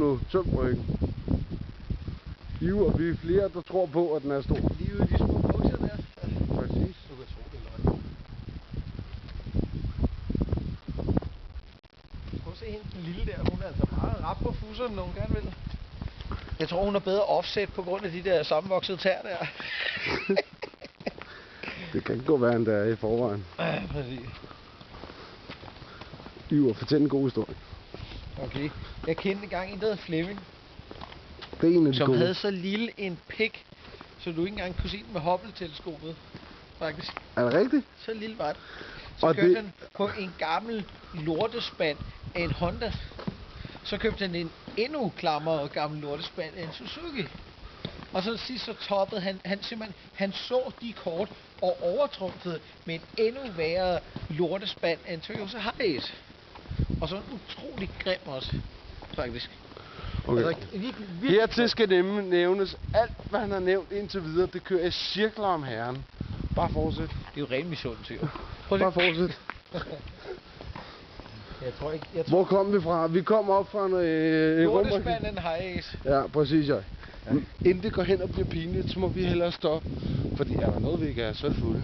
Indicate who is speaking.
Speaker 1: nu. Tøm ryggen. Hiv, og vi er flere, der tror på, at den er stor.
Speaker 2: Lige ude i de små bukser der.
Speaker 1: Præcis.
Speaker 2: Du kan tro, det er løgn. Prøv at se hende, den lille der. Hun er altså meget rap på fusserne, når hun gerne vil. Jeg tror, hun har bedre offset på grund af de der sammenvoksede tær der.
Speaker 1: Det kan ikke gå værre, end det er i forvejen.
Speaker 2: Ja, præcis.
Speaker 1: Iver, fortæl en god historie.
Speaker 2: Okay. Jeg kendte engang en, der hed Flemming,
Speaker 1: Det er en af de
Speaker 2: som
Speaker 1: gode.
Speaker 2: havde så lille en pik, så du ikke engang kunne se den med Hubble-teleskopet. Faktisk.
Speaker 1: Er det rigtigt?
Speaker 2: Så lille var det. Så
Speaker 1: Og
Speaker 2: købte
Speaker 1: det-
Speaker 2: han på en gammel lortespand af en Honda. Så købte han en endnu klammere gammel lortespand af en Suzuki. Og så sidst så toppede han simpelthen, han så de kort og overtrumfede med en endnu værre lortespand af en Toyota Hiace. Og så en utrolig grim også, faktisk.
Speaker 1: Okay.
Speaker 2: Altså, virkelig
Speaker 1: Hertil skal nævnes, alt hvad han har nævnt indtil videre, det kører i cirkler om herren. Bare fortsæt.
Speaker 2: Det er jo ren misundelse, jo. Prøv
Speaker 1: Bare fortsæt.
Speaker 2: Jeg tror ikke, jeg tror
Speaker 1: Hvor kom vi fra? Vi kom op fra en
Speaker 2: lortespand af en Hiace.
Speaker 1: Ja, præcis, ja. Inden det går hen og bliver pinligt, så må vi hellere stoppe. Fordi er der noget, vi ikke er, så er det fulde.